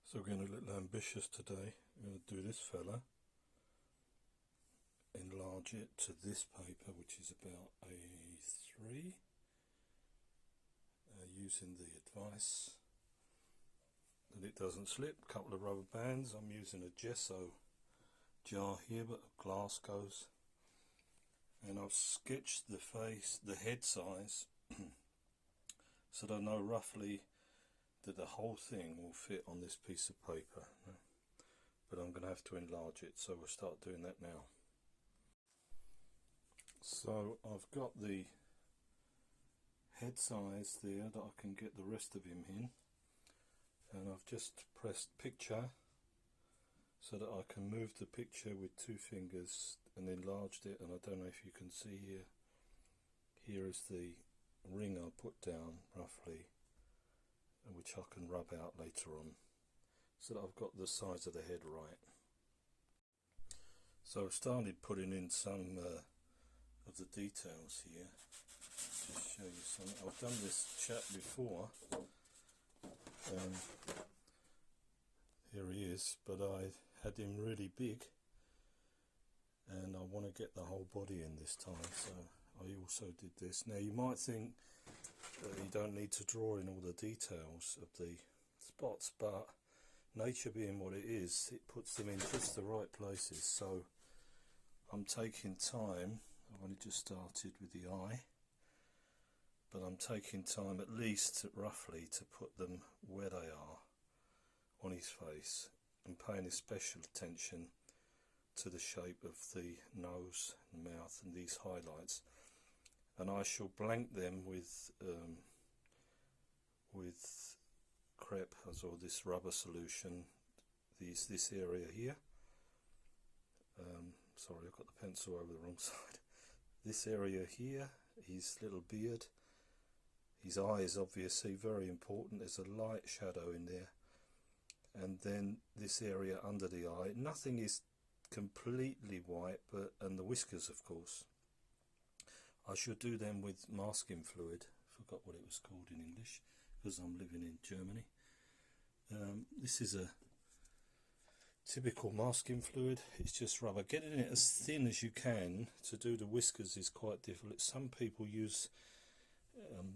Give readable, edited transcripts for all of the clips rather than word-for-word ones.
So we're getting a little ambitious today. We're going to do this fella, enlarge it to this paper, which is about A3, using the advice that it doesn't slip. A couple of rubber bands. I'm using a gesso jar here, but glass goes. And I've sketched the face, the head size, so that I know roughly that the whole thing will fit on this piece of paper. But I'm going to have to enlarge it, so we'll start doing that now. So I've got the head size there that I can get the rest of him in, and I've just pressed picture so that I can move the picture with two fingers and enlarged it. And I don't know if you can see here, here is the ring I put down roughly, which I can rub out later on, so that I've got the size of the head right. So I've started putting in some of the details here. Just show you something. I've done this chap before. Here he is, but I had him really big, and I want to get the whole body in this time, so I also did this. Now you might think that you don't need to draw in all the details of the spots, but nature being what it is, it puts them in just the right places. So I'm taking time. I've only just started with the eye, but I'm taking time at least roughly to put them where they are on his face, and paying special attention to the shape of the nose and mouth and these highlights. And I shall blank them with crepe, or this rubber solution, this area here. Sorry, I've got the pencil over the wrong side. This area here, his little beard, his eye is obviously very important. There's a light shadow in there. And then this area under the eye, nothing is completely white, but, and the whiskers of course. I should do them with masking fluid. Forgot what it was called in English, because I'm living in Germany. This is a typical masking fluid. It's just rubber. Getting it as thin as you can to do the whiskers is quite difficult. Some people use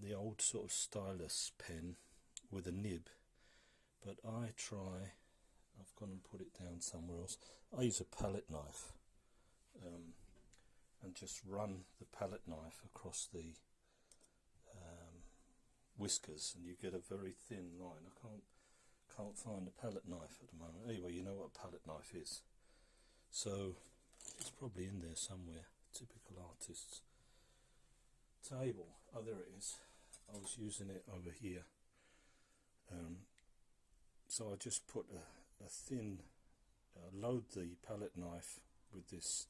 the old sort of stylus pen with a nib, but I try, I've gone and put it down somewhere else. I use a palette knife, and just run the palette knife across the whiskers, and you get a very thin line. I can't find a palette knife at the moment. Anyway, you know what a palette knife is, so it's probably in there somewhere. Typical artist's table. Oh, there it is. I was using it over here. So I just put a thin, load the palette knife with this.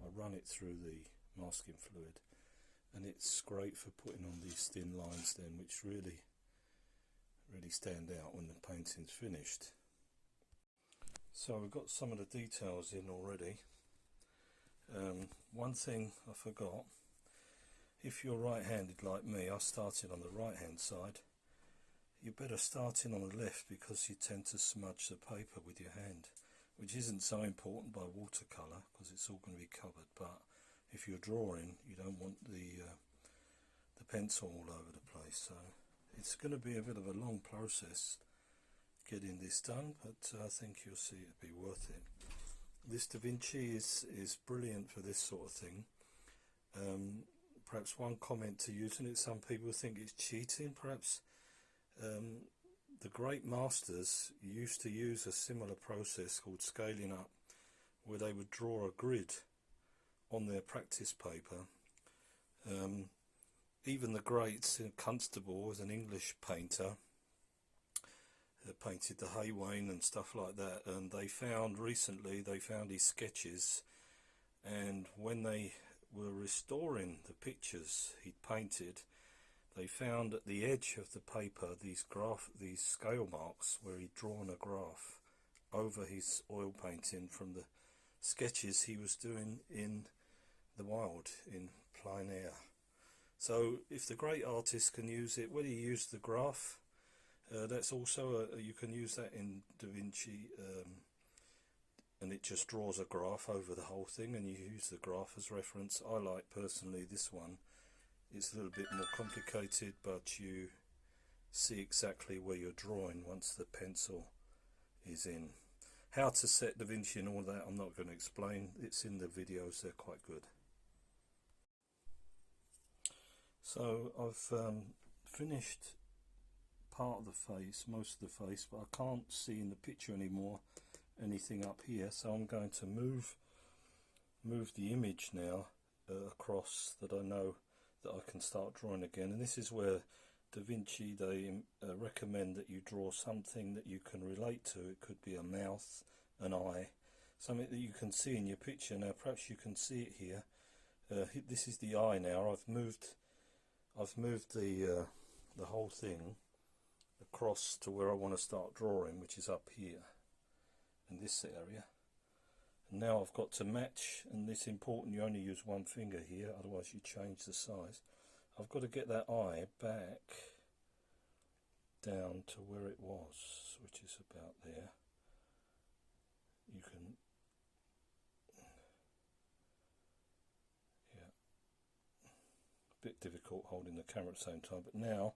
I run it through the masking fluid, and it's great for putting on these thin lines then, which really stand out when the painting's finished. So we've got some of the details in already. One thing I forgot, if you're right-handed like me, I started on the right-hand side. You're better starting on the left, because you tend to smudge the paper with your hand, which isn't so important by watercolor because it's all going to be covered. But if you're drawing, you don't want the pencil all over the place. So it's going to be a bit of a long process getting this done, but I think you'll see it'll be worth it. This Davinci is brilliant for this sort of thing. Perhaps one comment to using it, some people think it's cheating. Perhaps the great masters used to use a similar process called scaling up, where they would draw a grid on their practice paper. Even the greats, Constable was an English painter, painted the Haywain and stuff like that, and they found his sketches, and when they were restoring the pictures he'd painted, they found at the edge of the paper these scale marks where he'd drawn a graph over his oil painting from the sketches he was doing in the wild, in plein air. So if the great artist can use it, whether you use the graph That's also you can use that in Davinci, and it just draws a graph over the whole thing, and you use the graph as reference. I like personally this one. It's a little bit more complicated, but you see exactly where you're drawing once the pencil is in. How to set Davinci and all that I'm not going to explain. It's in the videos, they're quite good. So I've finished part of the face, most of the face, but I can't see in the picture anymore anything up here, so I'm going to move the image now across, that I know that I can start drawing again. And this is where Davinci, they recommend that you draw something that you can relate to. It could be a mouth, an eye, something that you can see in your picture. Now perhaps you can see it here. This is the eye now. I've moved the whole thing across to where I want to start drawing, which is up here in this area. And now I've got to match, and it's important you only use one finger here, otherwise you change the size. I've got to get that eye back down to where it was, which is about there. You can, yeah, a bit difficult holding the camera at the same time, but now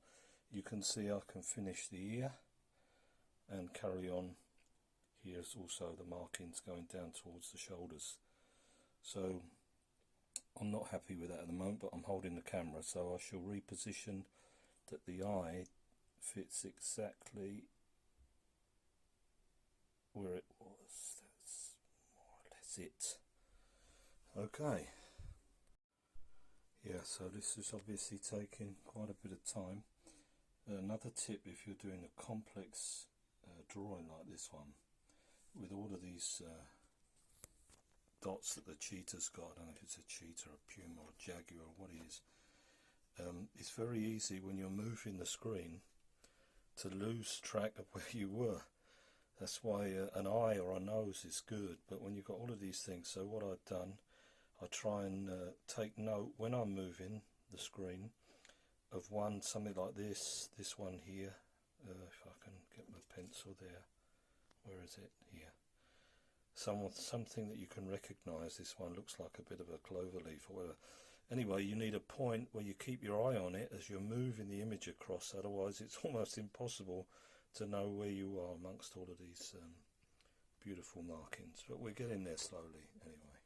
you can see I can finish the ear and carry on. Here's also the markings going down towards the shoulders. So I'm not happy with that at the moment, but I'm holding the camera, so I shall reposition that the eye fits exactly where it was. That's more or less it. Okay. Yeah, so this is obviously taking quite a bit of time. Another tip, if you're doing a complex drawing like this one, with all of these dots that the cheetah's got, I don't know if it's a cheetah, a puma, or a jaguar, or what it is, it's very easy when you're moving the screen to lose track of where you were. That's why an eye or a nose is good, but when you've got all of these things, so what I've done, I try and take note when I'm moving the screen of one, something like this one here, if I can get my pencil there, where is it, here, something that you can recognize. This one looks like a bit of a clover leaf or whatever. Anyway, you need a point where you keep your eye on it as you're moving the image across, otherwise it's almost impossible to know where you are amongst all of these beautiful markings, but we're getting there slowly anyway.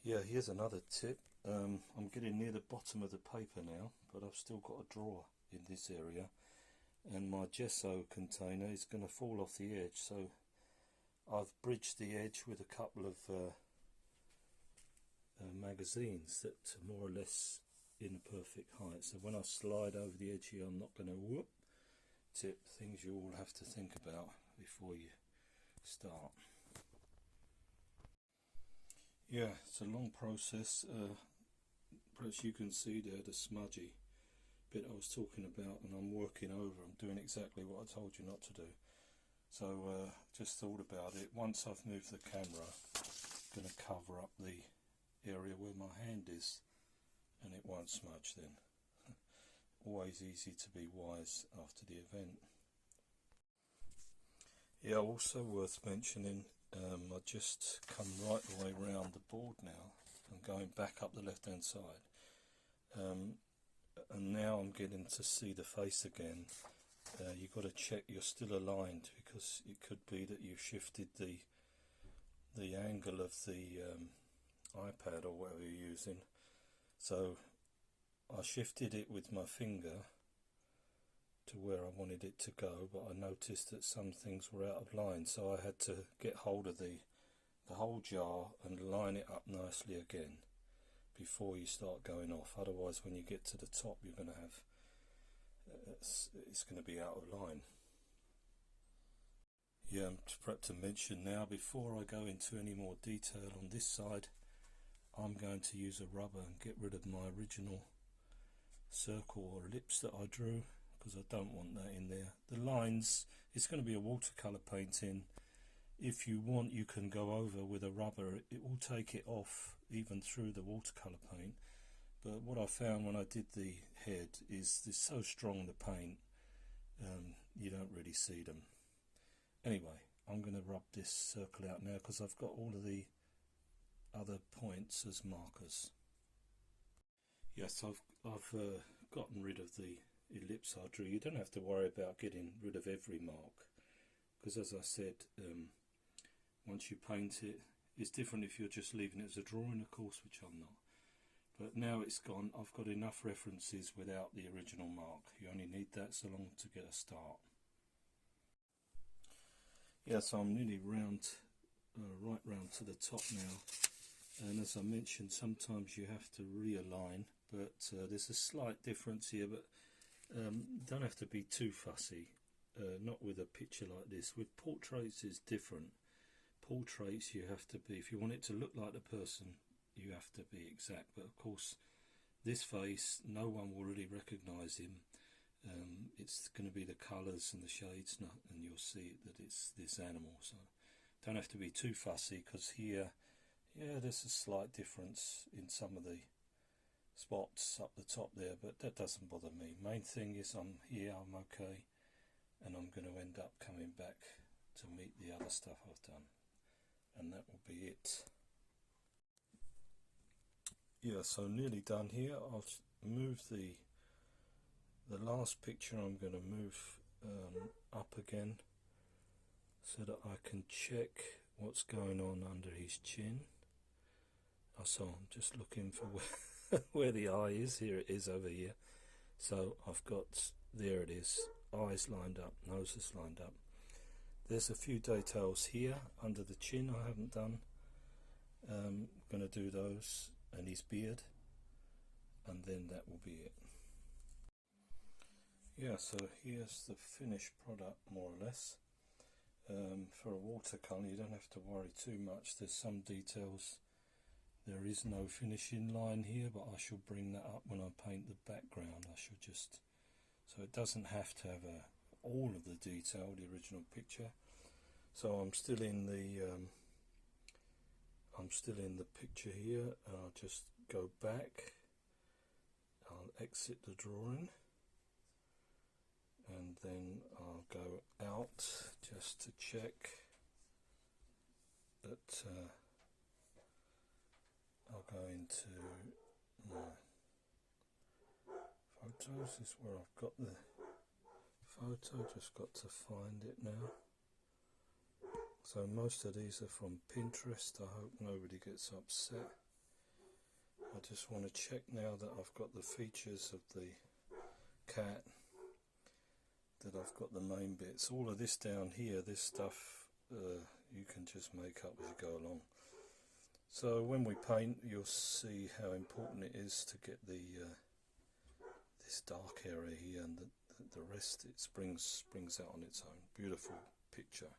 Yeah, here's another tip. I'm getting near the bottom of the paper now, but I've still got a drawer in this area, and my gesso container is going to fall off the edge, so I've bridged the edge with a couple of magazines that are more or less in a perfect height, so when I slide over the edge here I'm not going to tip. Things you all have to think about before you start. Yeah, it's a long process. Perhaps you can see there the smudgy bit I was talking about, and I'm working over, I'm doing exactly what I told you not to do. So just thought about it. Once I've moved the camera, I'm going to cover up the area where my hand is, and it won't smudge then. Always easy to be wise after the event. Yeah, also worth mentioning, I just come right the way around the board now. I'm going back up the left hand side, and now I'm getting to see the face again. You've got to check you're still aligned, because it could be that you've shifted the angle of the iPad or whatever you're using. So I shifted it with my finger to where I wanted it to go, but I noticed that some things were out of line, so I had to get hold of the whole jar and line it up nicely again before you start going off. Otherwise, when you get to the top, you're going to have it's going to be out of line. Yeah, perhaps to mention now, before I go into any more detail on this side, I'm going to use a rubber and get rid of my original circle or ellipse that I drew, because I don't want that in there. The lines, it's going to be a watercolor painting. If you want, you can go over with a rubber. It will take it off even through the watercolor paint, but what I found when I did the head is it's so strong, the paint, you don't really see them. Anyway, I'm going to rub this circle out now because I've got all of the other points as markers. Yes, I've gotten rid of the ellipse I drew. You don't have to worry about getting rid of every mark, because as I said, once you paint it, it's different if you're just leaving it as a drawing, of course, which I'm not. But now it's gone, I've got enough references without the original mark. You only need that so long to get a start. Yeah, so I'm nearly round, right round to the top now. And as I mentioned, sometimes you have to realign, but there's a slight difference here, but don't have to be too fussy, not with a picture like this. With portraits it's different. Portraits you have to be, if you want it to look like the person, you have to be exact, but of course this face, no one will really recognise him. It's going to be the colours and the shades, and you'll see that it's this animal, so don't have to be too fussy, because here, yeah, there's a slight difference in some of the spots up the top there, but that doesn't bother me. Main thing is I'm here, I'm okay, and I'm going to end up coming back to meet the other stuff I've done, and that will be it. Yeah, so nearly done here. I'll move the last picture. I'm going to move up again so that I can check what's going on under his chin. So I'm just looking for where the eye is. Here it is over here. So I've got, there it is, eyes lined up, noses lined up. There's a few details here under the chin I haven't done. I'm going to do those, and his beard, and then that will be it. Yeah, so here's the finished product, more or less. For a watercolor you don't have to worry too much. There's some details. There is no finishing line here, but I shall bring that up when I paint the background. I shall just, so it doesn't have to have all of the detail, the original picture. So I'm still in the picture here. I'll just go back, I'll exit the drawing, and then I'll go out just to check that I'll go into my photos. This is where I've got the photo, just got to find it now. So most of these are from Pinterest. I hope nobody gets upset. I just want to check now that I've got the features of the cat, that I've got the main bits. All of this down here, this stuff, you can just make up as you go along. So when we paint, you'll see how important it is to get the this dark area here, and the rest it springs out on its own. Beautiful picture.